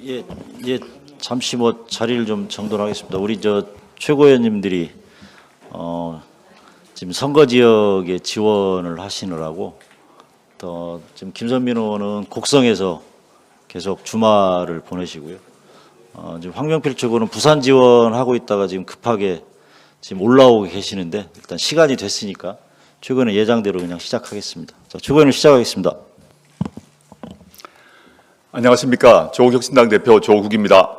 예, 예, 잠시 자리를 좀 정돈하겠습니다. 우리 최고위원님들이 지금 선거 지역에 지원을 하시느라고 또 지금 김선민 의원은 곡성에서 계속 주말을 보내시고요. 지금 황명필 최고는 부산 지원하고 있다가 지금 급하게 지금 올라오고 계시는데 일단 시간이 됐으니까 최고위원 예정대로 그냥 시작하겠습니다. 자, 최고위원 시작하겠습니다. 안녕하십니까. 조국혁신당 대표 조국입니다.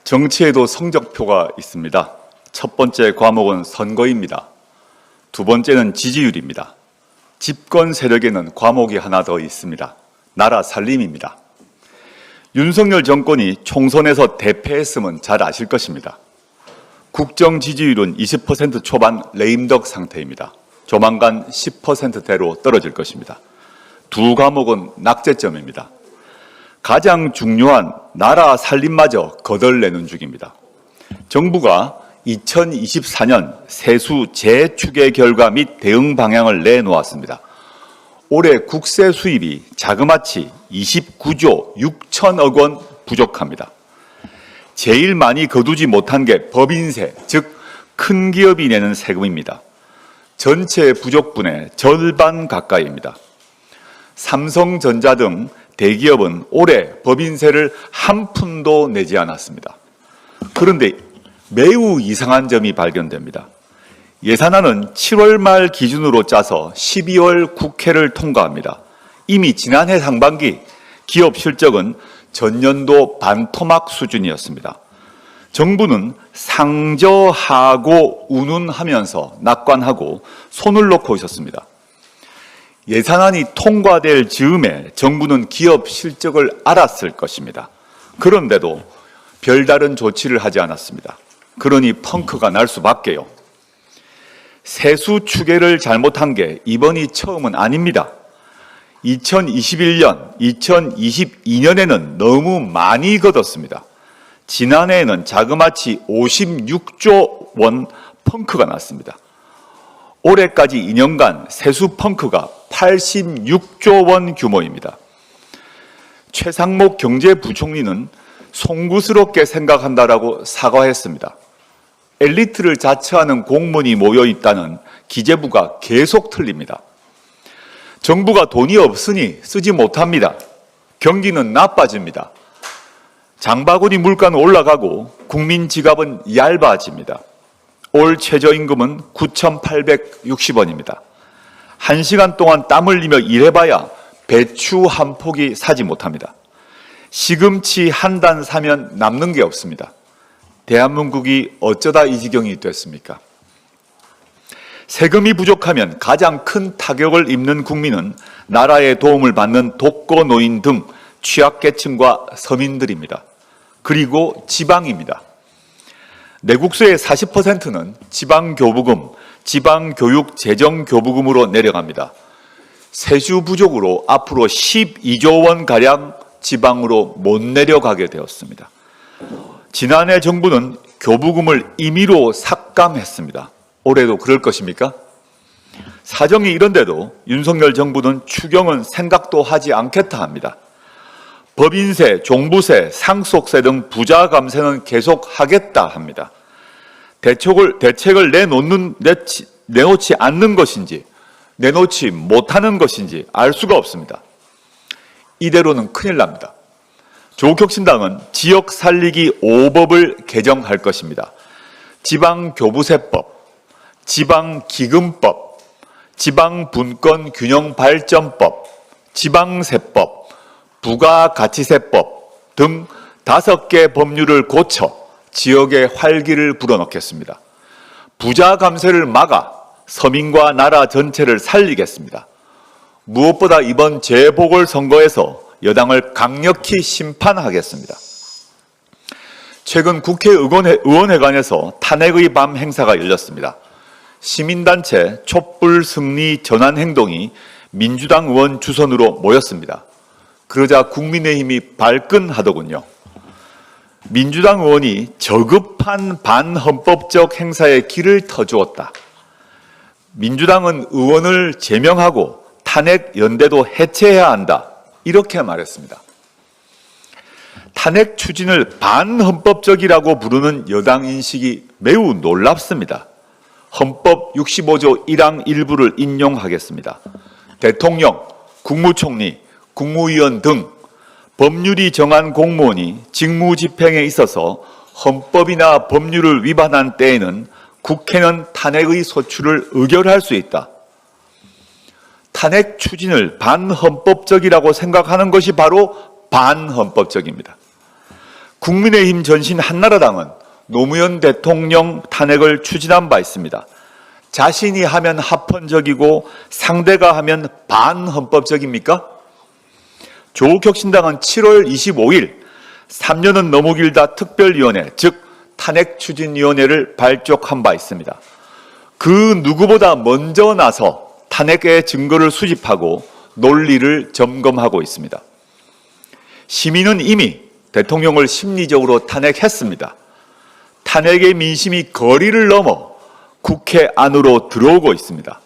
정치에도 성적표가 있습니다. 첫 번째 과목은 선거입니다. 두 번째는 지지율입니다. 집권 세력에는 과목이 하나 더 있습니다. 나라 살림입니다. 윤석열 정권이 총선에서 대패했음은 잘 아실 것입니다. 국정 지지율은 20% 초반 레임덕 상태입니다. 조만간 10%대로 떨어질 것입니다. 두 과목은 낙제점입니다. 가장 중요한 나라 살림마저 거덜내는 중입니다. 정부가 2024년 세수 재추계 결과 및 대응 방향을 내놓았습니다. 올해 국세 수입이 자그마치 29조 6천억 원 부족합니다. 제일 많이 거두지 못한 게 법인세, 즉 큰 기업이 내는 세금입니다. 전체 부족분의 절반 가까이입니다. 삼성전자 등 대기업은 올해 법인세를 한 푼도 내지 않았습니다. 그런데 매우 이상한 점이 발견됩니다. 예산안은 7월 말 기준으로 짜서 12월 국회를 통과합니다. 이미 지난해 상반기 기업 실적은 전년도 반토막 수준이었습니다. 정부는 상저하고 운운하면서 낙관하고 손을 놓고 있었습니다. 예산안이 통과될 즈음에 정부는 기업 실적을 알았을 것입니다. 그런데도 별다른 조치를 하지 않았습니다. 그러니 펑크가 날 수밖에요. 세수 추계를 잘못한 게 이번이 처음은 아닙니다. 2021년, 2022년에는 너무 많이 걷었습니다. 지난해에는 자그마치 56조 원 펑크가 났습니다. 올해까지 2년간 세수 펑크가 86조 원 규모입니다. 최상목 경제부총리는 송구스럽게 생각한다라고 사과했습니다. 엘리트를 자처하는 공무원이 모여 있다는 기재부가 계속 틀립니다. 정부가 돈이 없으니 쓰지 못합니다. 경기는 나빠집니다. 장바구니 물가는 올라가고 국민 지갑은 얇아집니다. 올 최저임금은 9,860원입니다. 1시간 동안 땀 흘리며 일해봐야 배추 한 포기 사지 못합니다. 시금치 한 단 사면 남는 게 없습니다. 대한민국이 어쩌다 이 지경이 됐습니까? 세금이 부족하면 가장 큰 타격을 입는 국민은 나라의 도움을 받는 독거노인 등 취약계층과 서민들입니다. 그리고 지방입니다. 내국세의 40%는 지방교부금, 지방교육재정교부금으로 내려갑니다. 세수 부족으로 앞으로 12조 원가량 지방으로 못 내려가게 되었습니다. 지난해 정부는 교부금을 임의로 삭감했습니다. 올해도 그럴 것입니까? 사정이 이런데도 윤석열 정부는 추경은 생각도 하지 않겠다 합니다. 법인세, 종부세, 상속세 등 부자 감세는 계속 하겠다 합니다. 대책을 내놓지 않는 것인지 내놓지 못하는 것인지 알 수가 없습니다. 이대로는 큰일 납니다. 조국혁신당은 지역 살리기 5법을 개정할 것입니다. 지방교부세법, 지방기금법, 지방분권균형발전법, 지방세법, 부가가치세법 등 5개 법률을 고쳐 지역의 활기를 불어넣겠습니다. 부자 감세를 막아 서민과 나라 전체를 살리겠습니다. 무엇보다 이번 재보궐선거에서 여당을 강력히 심판하겠습니다. 최근 국회의원회관에서 탄핵의 밤 행사가 열렸습니다. 시민단체 촛불승리 전환행동이 민주당 의원 주선으로 모였습니다. 그러자 국민의힘이 발끈하더군요. 민주당 의원이 저급한 반헌법적 행사에 길을 터주었다. 민주당은 의원을 제명하고 탄핵 연대도 해체해야 한다. 이렇게 말했습니다. 탄핵 추진을 반헌법적이라고 부르는 여당 인식이 매우 놀랍습니다. 헌법 65조 1항 일부를 인용하겠습니다. 대통령, 국무총리, 국무위원 등 법률이 정한 공무원이 직무 집행에 있어서 헌법이나 법률을 위반한 때에는 국회는 탄핵의 소추를 의결할 수 있다. 탄핵 추진을 반헌법적이라고 생각하는 것이 바로 반헌법적입니다. 국민의힘 전신 한나라당은 노무현 대통령 탄핵을 추진한 바 있습니다. 자신이 하면 합헌적이고 상대가 하면 반헌법적입니까? 조국혁신당은 7월 25일 3년은 너무 길다 특별위원회, 즉 탄핵추진위원회를 발족한 바 있습니다. 그 누구보다 먼저 나서 탄핵의 증거를 수집하고 논리를 점검하고 있습니다. 시민은 이미 대통령을 심리적으로 탄핵했습니다. 탄핵의 민심이 거리를 넘어 국회 안으로 들어오고 있습니다.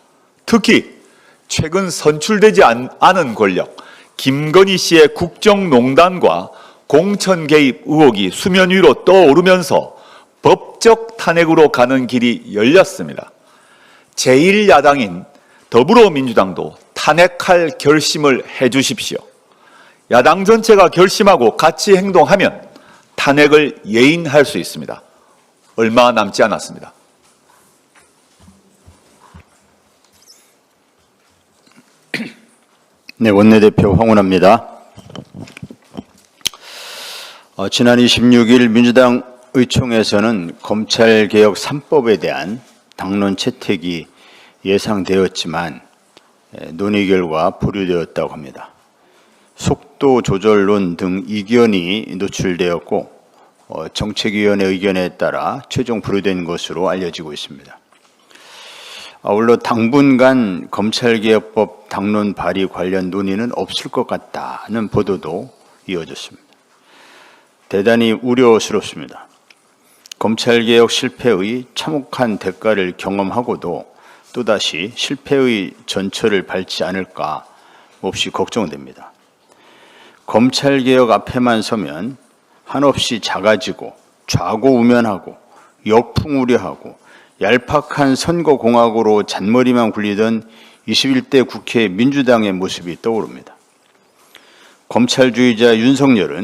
특히 최근 선출되지 않은 권력, 김건희 씨의 국정농단과 공천 개입 의혹이 수면 위로 떠오르면서 법적 탄핵으로 가는 길이 열렸습니다. 제1야당인 더불어민주당도 탄핵할 결심을 해 주십시오. 야당 전체가 결심하고 같이 행동하면 탄핵을 예인할 수 있습니다. 얼마 남지 않았습니다. 네, 원내대표 황운하입니다. 지난 26일 민주당 의총에서는 검찰개혁 3법에 대한 당론 채택이 예상되었지만 논의 결과 보류되었다고 합니다. 속도 조절론 등 이견이 노출되었고 정책위원회 의견에 따라 최종 보류된 것으로 알려지고 있습니다. 아울러 당분간 검찰개혁법 당론 발의 관련 논의는 없을 것 같다는 보도도 이어졌습니다. 대단히 우려스럽습니다. 검찰개혁 실패의 참혹한 대가를 경험하고도 또다시 실패의 전철을 밟지 않을까 몹시 걱정됩니다. 검찰개혁 앞에만 서면 한없이 작아지고 좌고우면하고 역풍우려하고 얄팍한 선거공학으로 잔머리만 굴리던 21대 국회 민주당의 모습이 떠오릅니다. 검찰주의자 윤석열은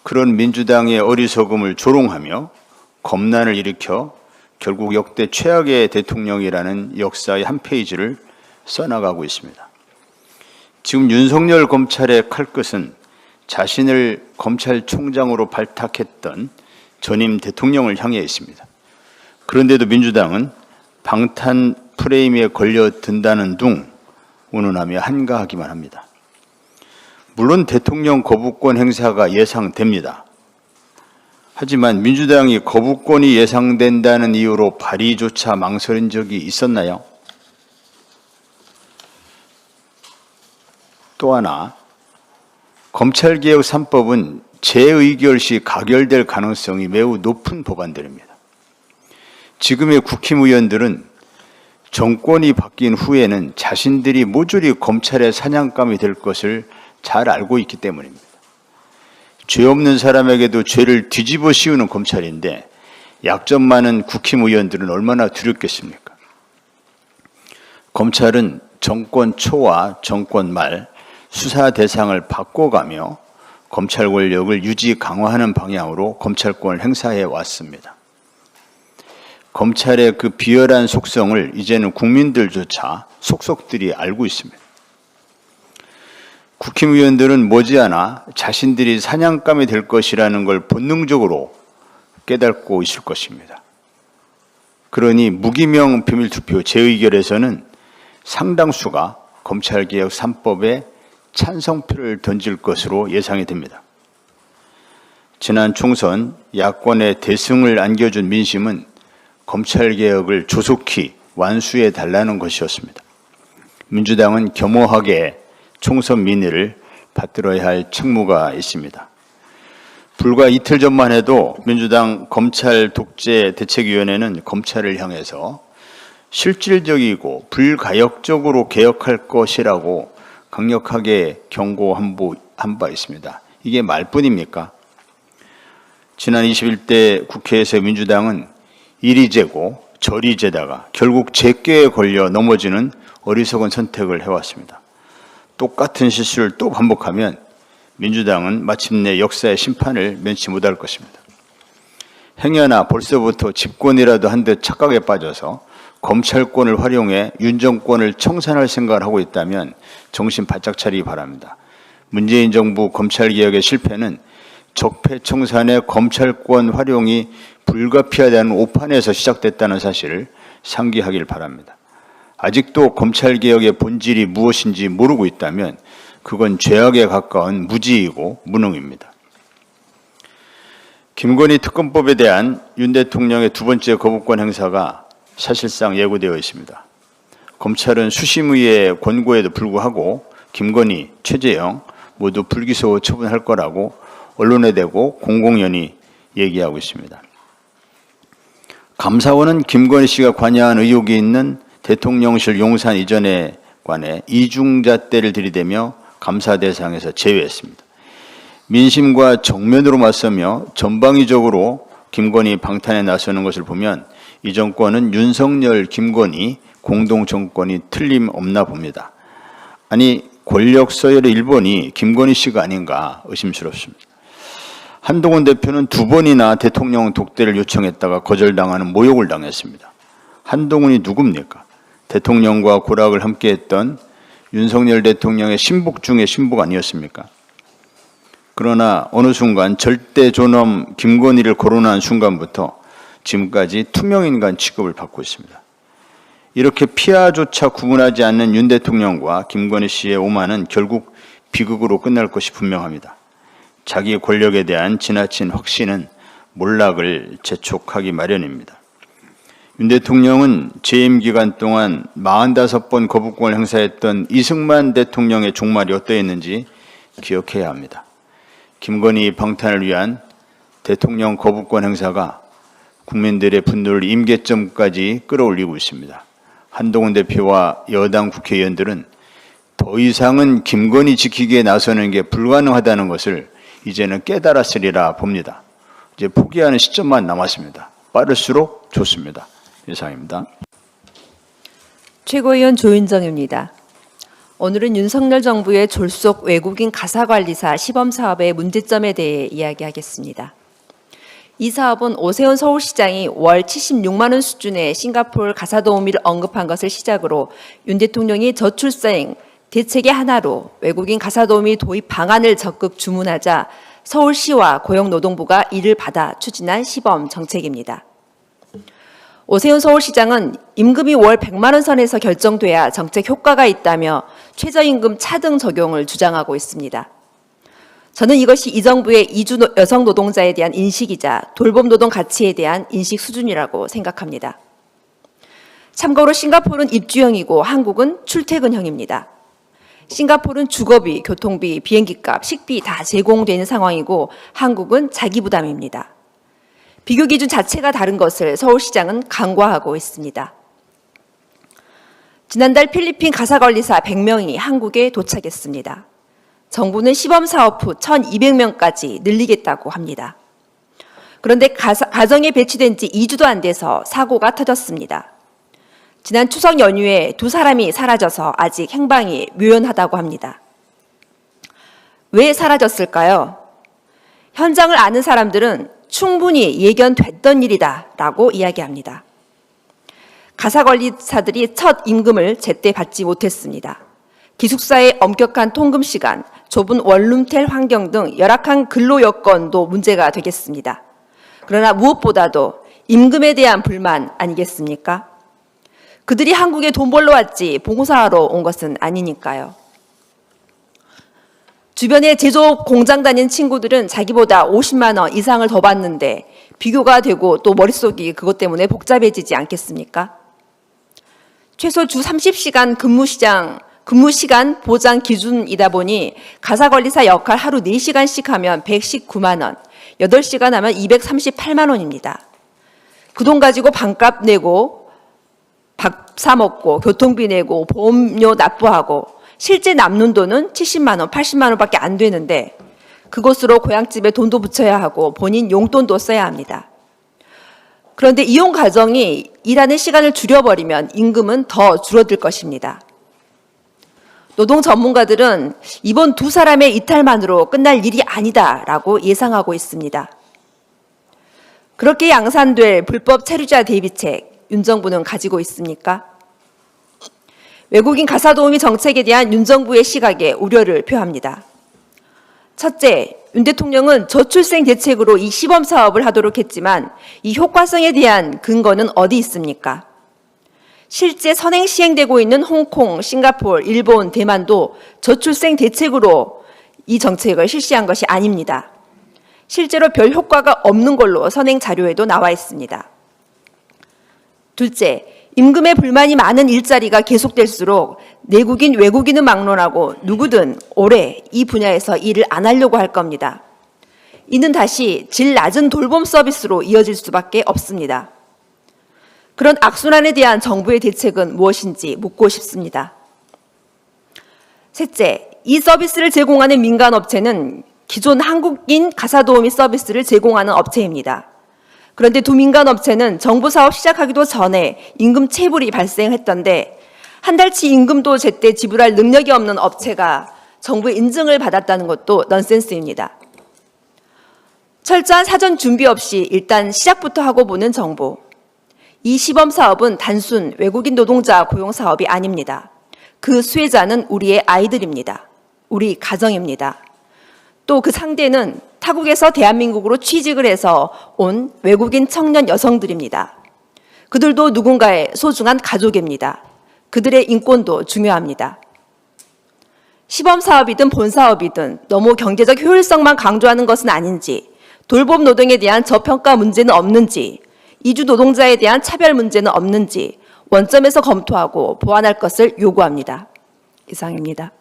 그런 민주당의 어리석음을 조롱하며 검난을 일으켜 결국 역대 최악의 대통령이라는 역사의 한 페이지를 써나가고 있습니다. 지금 윤석열 검찰의 칼끝은 자신을 검찰총장으로 발탁했던 전임 대통령을 향해 있습니다. 그런데도 민주당은 방탄 프레임에 걸려든다는 둥 운운하며 한가하기만 합니다. 물론 대통령 거부권 행사가 예상됩니다. 하지만 민주당이 거부권이 예상된다는 이유로 발의조차 망설인 적이 있었나요? 또 하나, 검찰개혁 3법은 재의결 시 가결될 가능성이 매우 높은 법안들입니다. 지금의 국힘의원들은 정권이 바뀐 후에는 자신들이 모조리 검찰의 사냥감이 될 것을 잘 알고 있기 때문입니다. 죄 없는 사람에게도 죄를 뒤집어 씌우는 검찰인데 약점 많은 국힘의원들은 얼마나 두렵겠습니까? 검찰은 정권 초와 정권 말 수사 대상을 바꿔가며 검찰 권력을 유지 강화하는 방향으로 검찰권을 행사해 왔습니다. 검찰의 그 비열한 속성을 이제는 국민들조차 속속들이 알고 있습니다. 국힘의원들은 머지않아 자신들이 사냥감이 될 것이라는 걸 본능적으로 깨닫고 있을 것입니다. 그러니 무기명 비밀투표 재의결에서는 상당수가 검찰개혁 3법에 찬성표를 던질 것으로 예상이 됩니다. 지난 총선 야권의 대승을 안겨준 민심은 검찰개혁을 조속히 완수해 달라는 것이었습니다. 민주당은 겸허하게 총선 민의를 받들어야 할 책무가 있습니다. 불과 이틀 전만 해도 민주당 검찰 독재 대책위원회는 검찰을 향해서 실질적이고 불가역적으로 개혁할 것이라고 강력하게 경고한 바 있습니다. 이게 말뿐입니까? 지난 21대 국회에서 민주당은 이리 재고 저리 재다가 결국 제껴에 걸려 넘어지는 어리석은 선택을 해왔습니다. 똑같은 실수를 또 반복하면 민주당은 마침내 역사의 심판을 면치 못할 것입니다. 행여나 벌써부터 집권이라도 한 듯 착각에 빠져서 검찰권을 활용해 윤 정권을 청산할 생각을 하고 있다면 정신 바짝 차리기 바랍니다. 문재인 정부 검찰개혁의 실패는 적폐청산의 검찰권 활용이 불가피하다는 오판에서 시작됐다는 사실을 상기하길 바랍니다. 아직도 검찰개혁의 본질이 무엇인지 모르고 있다면 그건 죄악에 가까운 무지이고 무능입니다. 김건희 특검법에 대한 윤 대통령의 두 번째 거부권 행사가 사실상 예고되어 있습니다. 검찰은 수심의의 권고에도 불구하고 김건희, 최재형 모두 불기소 처분할 거라고 언론에 대고 공공연히 얘기하고 있습니다. 감사원은 김건희 씨가 관여한 의혹이 있는 대통령실 용산 이전에 관해 이중잣대를 들이대며 감사 대상에서 제외했습니다. 민심과 정면으로 맞서며 전방위적으로 김건희 방탄에 나서는 것을 보면 이 정권은 윤석열, 김건희 공동정권이 틀림없나 봅니다. 아니 권력 서열의 1번이 김건희 씨가 아닌가 의심스럽습니다. 한동훈 대표는 2번이나 대통령 독대를 요청했다가 거절당하는 모욕을 당했습니다. 한동훈이 누굽니까? 대통령과 고락을 함께했던 윤석열 대통령의 신복 중의 신복 아니었습니까? 그러나 어느 순간 절대 존엄 김건희를 거론한 순간부터 지금까지 투명인간 취급을 받고 있습니다. 이렇게 피하조차 구분하지 않는 윤 대통령과 김건희 씨의 오만은 결국 비극으로 끝날 것이 분명합니다. 자기 권력에 대한 지나친 확신은 몰락을 재촉하기 마련입니다. 윤 대통령은 재임 기간 동안 45번 거부권을 행사했던 이승만 대통령의 종말이 어떠했는지 기억해야 합니다. 김건희 방탄을 위한 대통령 거부권 행사가 국민들의 분노를 임계점까지 끌어올리고 있습니다. 한동훈 대표와 여당 국회의원들은 더 이상은 김건희 지키기에 나서는 게 불가능하다는 것을 이제는 깨달았으리라 봅니다. 이제 포기하는 시점만 남았습니다. 빠를수록 좋습니다. 이상입니다. 최고위원 조윤정입니다. 오늘은 윤석열 정부의 졸속 외국인 가사관리사 시범사업의 문제점에 대해 이야기하겠습니다. 이 사업은 오세훈 서울시장이 월 76만 원 수준의 싱가포르 가사도우미를 언급한 것을 시작으로 윤 대통령이 저출생 대책의 하나로 외국인 가사도우미 도입 방안을 적극 주문하자 서울시와 고용노동부가 이를 받아 추진한 시범 정책입니다. 오세훈 서울시장은 임금이 월 100만 원 선에서 결정돼야 정책 효과가 있다며 최저임금 차등 적용을 주장하고 있습니다. 저는 이것이 이 정부의 이주 여성 노동자에 대한 인식이자 돌봄 노동 가치에 대한 인식 수준이라고 생각합니다. 참고로 싱가포르는 입주형이고 한국은 출퇴근형입니다. 싱가포르는 주거비, 교통비, 비행기값, 식비 다 제공되는 상황이고 한국은 자기 부담입니다. 비교 기준 자체가 다른 것을 서울시장은 간과하고 있습니다. 지난달 필리핀 가사관리사 100명이 한국에 도착했습니다. 정부는 시범사업 후 1,200명까지 늘리겠다고 합니다. 그런데 가정에 배치된 지 2주도 안 돼서 사고가 터졌습니다. 지난 추석 연휴에 2사람이 사라져서 아직 행방이 묘연하다고 합니다. 왜 사라졌을까요? 현장을 아는 사람들은 충분히 예견됐던 일이다라고 이야기합니다. 가사관리사들이 첫 임금을 제때 받지 못했습니다. 기숙사의 엄격한 통금 시간, 좁은 원룸텔 환경 등 열악한 근로 여건도 문제가 되겠습니다. 그러나 무엇보다도 임금에 대한 불만 아니겠습니까? 그들이 한국에 돈 벌러 왔지 봉사하러 온 것은 아니니까요. 주변에 제조업 공장 다니는 친구들은 자기보다 50만 원 이상을 더 받는데 비교가 되고 또 머릿속이 그것 때문에 복잡해지지 않겠습니까? 최소 주 30시간 근무 시간 보장 기준이다 보니 가사관리사 역할 하루 4시간씩 하면 119만 원, 8시간 하면 238만 원입니다. 그 돈 가지고 방값 내고 밥 사 먹고 교통비 내고 보험료 납부하고 실제 남는 돈은 70만 원, 80만 원밖에 안 되는데 그곳으로 고향집에 돈도 붙여야 하고 본인 용돈도 써야 합니다. 그런데 이용 가정이 일하는 시간을 줄여버리면 임금은 더 줄어들 것입니다. 노동 전문가들은 이번 두 사람의 이탈만으로 끝날 일이 아니다라고 예상하고 있습니다. 그렇게 양산될 불법 체류자 대비책 윤 정부는 가지고 있습니까? 외국인 가사도우미 정책에 대한 윤 정부의 시각에 우려를 표합니다. 첫째, 윤 대통령은 저출생 대책으로 이 시범 사업을 하도록 했지만 이 효과성에 대한 근거는 어디 있습니까? 실제 선행 시행되고 있는 홍콩, 싱가포르, 일본, 대만도 저출생 대책으로 이 정책을 실시한 것이 아닙니다. 실제로 별 효과가 없는 걸로 선행 자료에도 나와 있습니다. 둘째, 임금에 불만이 많은 일자리가 계속될수록 내국인, 외국인은 막론하고 누구든 오래 이 분야에서 일을 안 하려고 할 겁니다. 이는 다시 질 낮은 돌봄 서비스로 이어질 수밖에 없습니다. 그런 악순환에 대한 정부의 대책은 무엇인지 묻고 싶습니다. 셋째, 이 서비스를 제공하는 민간업체는 기존 한국인 가사도우미 서비스를 제공하는 업체입니다. 그런데 두 민간업체는 정부 사업 시작하기도 전에 임금 체불이 발생했던데 한 달치 임금도 제때 지불할 능력이 없는 업체가 정부의 인증을 받았다는 것도 넌센스입니다. 철저한 사전 준비 없이 일단 시작부터 하고 보는 정부. 이 시범 사업은 단순 외국인 노동자 고용 사업이 아닙니다. 그 수혜자는 우리의 아이들입니다. 우리 가정입니다. 또 그 상대는 타국에서 대한민국으로 취직을 해서 온 외국인 청년 여성들입니다. 그들도 누군가의 소중한 가족입니다. 그들의 인권도 중요합니다. 시범 사업이든 본 사업이든 너무 경제적 효율성만 강조하는 것은 아닌지, 돌봄 노동에 대한 저평가 문제는 없는지, 이주 노동자에 대한 차별 문제는 없는지 원점에서 검토하고 보완할 것을 요구합니다. 이상입니다.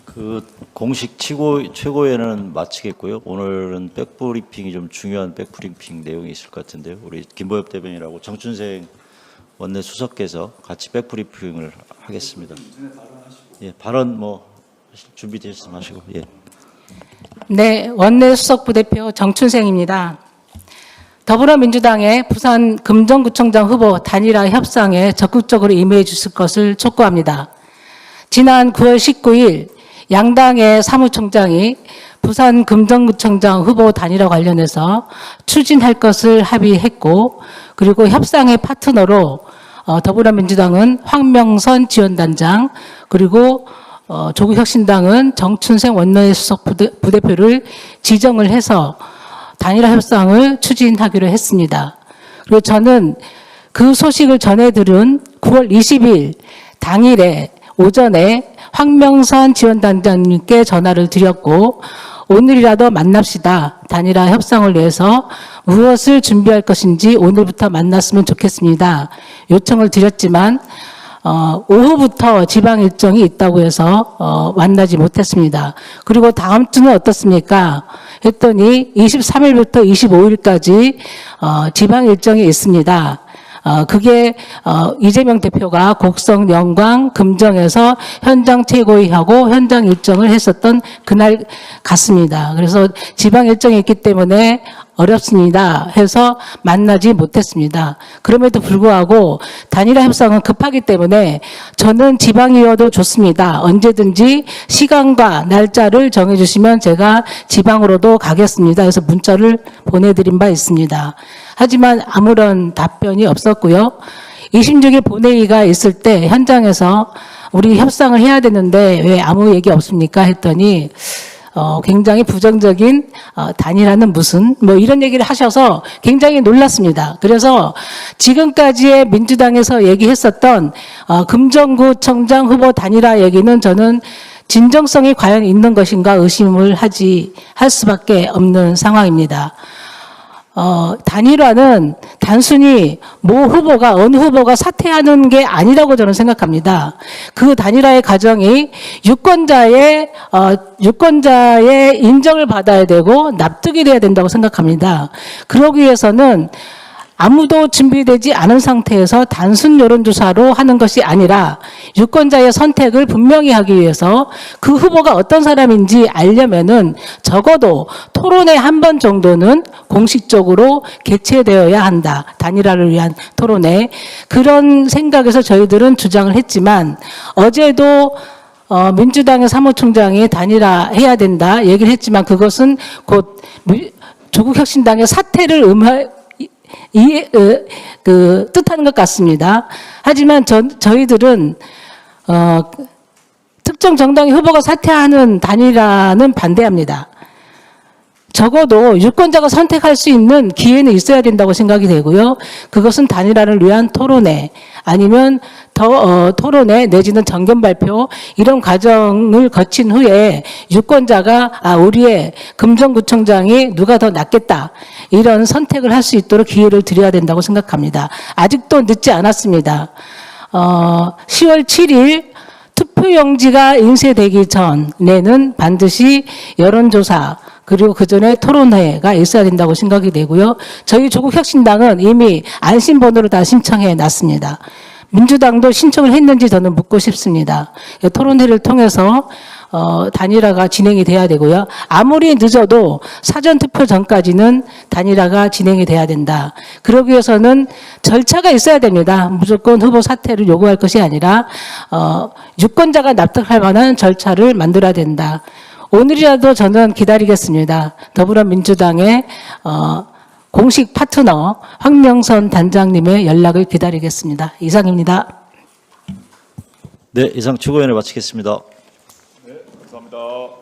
그 공식 최고위원회는 마치겠고요. 오늘은 백브리핑이 좀 중요한 백브리핑 내용이 있을 것 같은데요. 우리 김보엽 대변인하고 정춘생 원내 수석께서 같이 백브리핑을 하겠습니다. 예, 발언 준비되셨으면 하시고. 예. 네, 원내 수석 부대표 정춘생입니다. 더불어민주당의 부산 금정구청장 후보 단일화 협상에 적극적으로 임해 주실 것을 촉구합니다. 지난 9월 19일 양당의 사무총장이 부산 금정구청장 후보 단일화 관련해서 추진할 것을 합의했고, 그리고 협상의 파트너로 더불어민주당은 황명선 지원단장, 그리고 조국혁신당은 정춘생 원내 수석 부대표를 지정을 해서 단일화 협상을 추진하기로 했습니다. 그리고 저는 그 소식을 전해 들은 9월 20일 당일에 오전에 황명선 지원단장님께 전화를 드렸고, 오늘이라도 만납시다. 단일화 협상을 위해서 무엇을 준비할 것인지 오늘부터 만났으면 좋겠습니다. 요청을 드렸지만 오후부터 지방 일정이 있다고 해서 만나지 못했습니다. 그리고 다음 주는 어떻습니까? 했더니 23일부터 25일까지 지방 일정이 있습니다. 그게 이재명 대표가 곡성, 영광, 금정에서 현장 최고위하고 현장 일정을 했었던 그날 같습니다. 그래서 지방 일정이 있기 때문에 어렵습니다 해서 만나지 못했습니다. 그럼에도 불구하고 단일화 협상은 급하기 때문에 저는 지방이어도 좋습니다. 언제든지 시간과 날짜를 정해주시면 제가 지방으로도 가겠습니다. 그래서 문자를 보내드린 바 있습니다. 하지만 아무런 답변이 없었고요. 26일 본회의가 있을 때 현장에서 우리 협상을 해야 되는데 왜 아무 얘기 없습니까? 했더니 굉장히 부정적인 단일화는 무슨 이런 얘기를 하셔서 굉장히 놀랐습니다. 그래서 지금까지의 민주당에서 얘기했었던 금정구청장 후보 단일화 얘기는 저는 진정성이 과연 있는 것인가 의심을 할 수밖에 없는 상황입니다. 단일화는 단순히 어느 후보가 사퇴하는 게 아니라고 저는 생각합니다. 그 단일화의 과정이 유권자의 인정을 받아야 되고 납득이 돼야 된다고 생각합니다. 그러기 위해서는 아무도 준비되지 않은 상태에서 단순 여론조사로 하는 것이 아니라 유권자의 선택을 분명히 하기 위해서 그 후보가 어떤 사람인지 알려면은 적어도 토론회 한 번 정도는 공식적으로 개최되어야 한다. 단일화를 위한 토론회. 그런 생각에서 저희들은 주장을 했지만 어제도 민주당의 사무총장이 단일화해야 된다 얘기를 했지만 그것은 곧 조국혁신당의 사퇴를 뜻하는 것 같습니다. 하지만 저희들은 특정 정당의 후보가 사퇴하는 단일화는 반대합니다. 적어도 유권자가 선택할 수 있는 기회는 있어야 된다고 생각이 되고요. 그것은 단일화를 위한 토론회 아니면 토론회 내지는 정견 발표 이런 과정을 거친 후에 유권자가 우리의 금정구청장이 누가 더 낫겠다 이런 선택을 할 수 있도록 기회를 드려야 된다고 생각합니다. 아직도 늦지 않았습니다. 10월 7일 투표용지가 인쇄되기 전에는 반드시 여론조사 그리고 그 전에 토론회가 있어야 된다고 생각이 되고요. 저희 조국혁신당은 이미 안심번호를 다 신청해 놨습니다. 민주당도 신청을 했는지 저는 묻고 싶습니다. 토론회를 통해서 단일화가 진행이 돼야 되고요. 아무리 늦어도 사전투표 전까지는 단일화가 진행이 돼야 된다. 그러기 위해서는 절차가 있어야 됩니다. 무조건 후보 사퇴를 요구할 것이 아니라 유권자가 납득할 만한 절차를 만들어야 된다. 오늘이라도 저는 기다리겠습니다. 더불어민주당의 공식 파트너 황명선 단장님의 연락을 기다리겠습니다. 이상입니다. 네, 이상 추구위원회 마치겠습니다. 감사합니다.